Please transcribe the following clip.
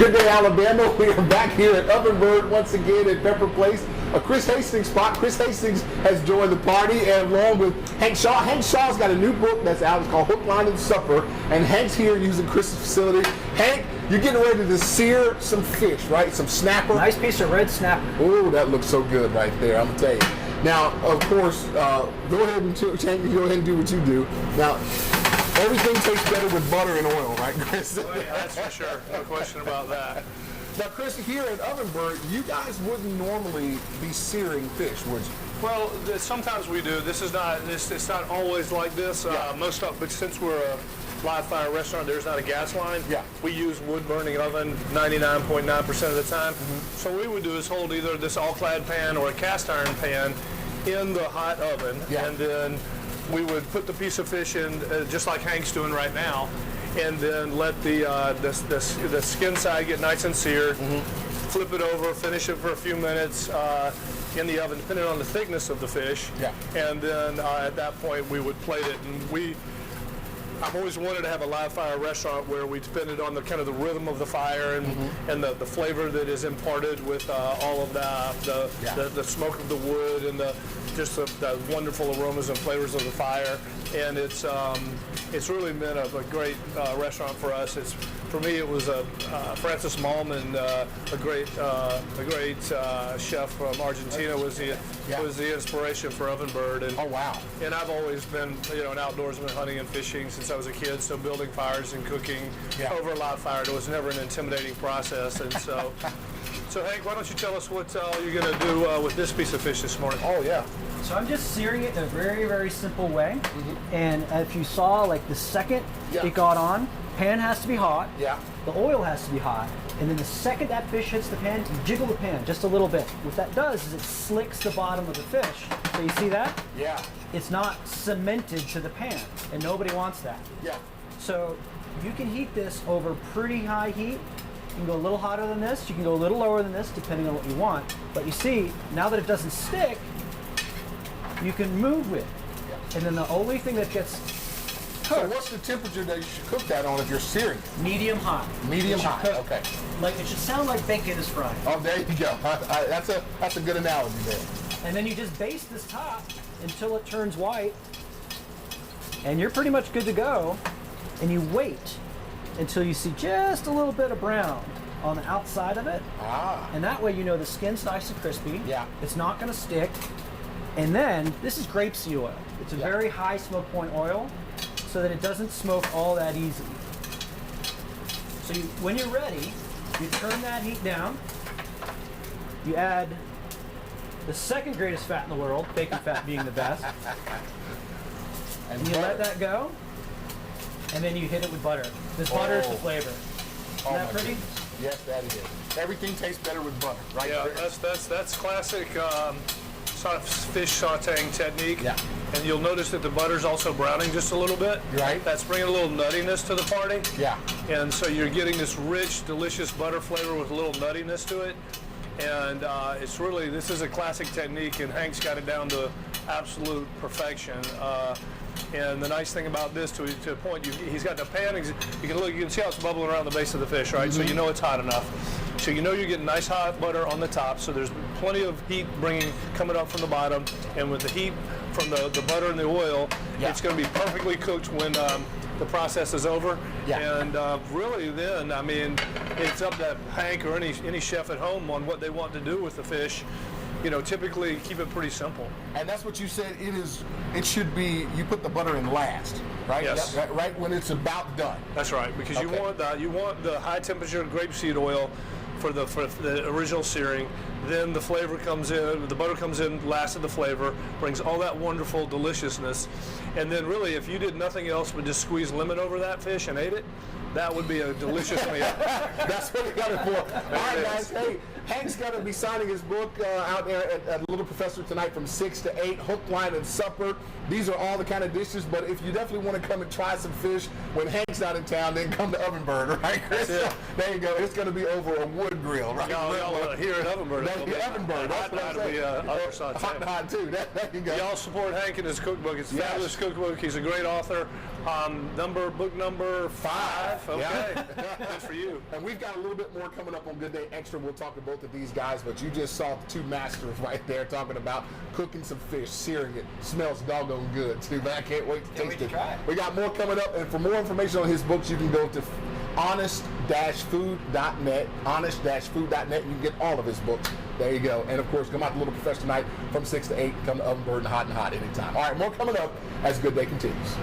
Good day, Alabama. We are back here at Ovenbird once again at Pepper Place, a Chris Hastings spot. Chris Hastings has joined the party, and along with Hank Shaw. Hank Shaw's got a new book that's out. It's called Hook, Line, and Supper, and Hank's here using Chris's facility. Hank, you're getting ready to sear some fish, right? Some snapper. Nice piece of red snapper. Oh, that looks so good right there, I'm going to tell you. Now, of course, go ahead and go ahead and do what you do. Now, everything tastes better with butter and oil, right, Chris? Oh, yeah, that's for sure. No question about that. Now, Chris, here at Ovenbird, you guys wouldn't normally be searing fish, would you? Well, sometimes we do. This is not. It's not always like this. Yeah. But since we're a live fire restaurant, there's not a gas line. Yeah. We use wood burning oven 99.9% of the time. So what we would do is hold either this all-clad pan or a cast iron pan in the hot oven, and then we would put the piece of fish in, just like Hank's doing right now, and then let the skin side get nice and seared. Flip it over, finish it for a few minutes in the oven, depending on the thickness of the fish. Yeah. And then at that point, we would plate it. And I've always wanted to have a live fire restaurant where we depend it on the kind of the rhythm of the fire and the flavor that is imparted with all of the smoke of the wood and the wonderful aromas and flavors of the fire. And it's really been a great restaurant for us. For me, it was Francis Mallman, a great chef from Argentina, was the inspiration for Ovenbird. And, oh, wow. And I've always been an outdoorsman, hunting and fishing since I was a kid. So building fires and cooking over a live fire, it was never an intimidating process. And so, Hank, why don't you tell us what you're going to do with this piece of fish this morning? Oh, yeah. So I'm just searing it in a very, very simple way. And if you saw, like the second it got on, pan has to be hot. Yeah. The oil has to be hot. And then the second that fish hits the pan, you jiggle the pan just a little bit. What that does is it slicks the bottom of the fish. So you see that? Yeah. It's not cemented to the pan, and nobody wants that. Yeah. So you can heat this over pretty high heat. You can go a little hotter than this. You can go a little lower than this, depending on what you want. But you see, now that it doesn't stick, you can move with it. Yeah. And then the only thing that gets So what's the temperature that you should cook that on if you're searing? medium hot. Medium hot, okay. Like it should sound like bacon is frying. Oh, there you go. That's a good analogy there. And then you just baste this top until it turns white, and you're pretty much good to go. And you wait until you see just a little bit of brown on the outside of it. And that way you know the skin's nice and crispy. Yeah. It's not going to stick. And then this is grapeseed oil. It's a very high smoke point oil, so that it doesn't smoke all that easily. So when you're ready, you turn that heat down. You add the second greatest fat in the world, bacon fat being the best. And you let that go, and then you hit it with butter. This butter is the flavor. Isn't that pretty? Goodness. Yes, that is. Everything tastes better with butter, right? Yeah, that's classic fish sautéing technique. Yeah. And you'll notice that the butter's also browning just a little bit. Right. That's bringing a little nuttiness to the party. Yeah. And so you're getting this rich, delicious butter flavor with a little nuttiness to it. And this is a classic technique, and Hank's got it down to absolute perfection. And the nice thing about this, to a point, he's got the pan. You can see how it's bubbling around the base of the fish, right? So you know it's hot enough. So you know you're getting nice hot butter on the top. So there's plenty of heat coming up from the bottom, and with the heat from the butter and the oil, it's going to be perfectly cooked when the process is over. Yeah. And really, then it's up to Hank or any chef at home on what they want to do with the fish. Typically keep it pretty simple. And that's what you said. It should be. You put the butter in last, right? Yes. Right when it's about done. That's right, because you want the high temperature grapeseed oil for the original searing. Then the flavor comes in. The butter comes in last of the flavor, brings all that wonderful deliciousness. And then really, if you did nothing else but just squeeze lemon over that fish and ate it, that would be a delicious meal. That's what we got it for. All right, guys. Hey, Hank's going to be signing his book out there at Little Professor tonight from 6 to 8, Hook, Line, and Supper. These are all the kind of dishes, but if you definitely want to come and try some fish when Hank's not in town, then come to Ovenbird, right, Chris? Yeah. There you go. It's going to be over a wood grill, right? Y'all here at Ovenbird. Ovenbird. That's what I'm saying. Hot and hot, too. There you go. Y'all support Hank in his cookbook. It's a fabulous cookbook. He's a great author. Book number 5. Okay. Yeah. Good for you. And we've got a little bit more coming up on Good Day Extra. We'll talk to both of these guys, but you just saw the two masters right there talking about cooking some fish, searing it. Smells doggone good too, man. I can't wait to taste it. We got more coming up, and for more information on his books, you can go to honest-food.net, honest-food.net. You can get all of his books. There you go. And of course, come out to Little Professor tonight from 6 to 8. Come to Ovenbird and Hot anytime. All right, more coming up as Good Day continues.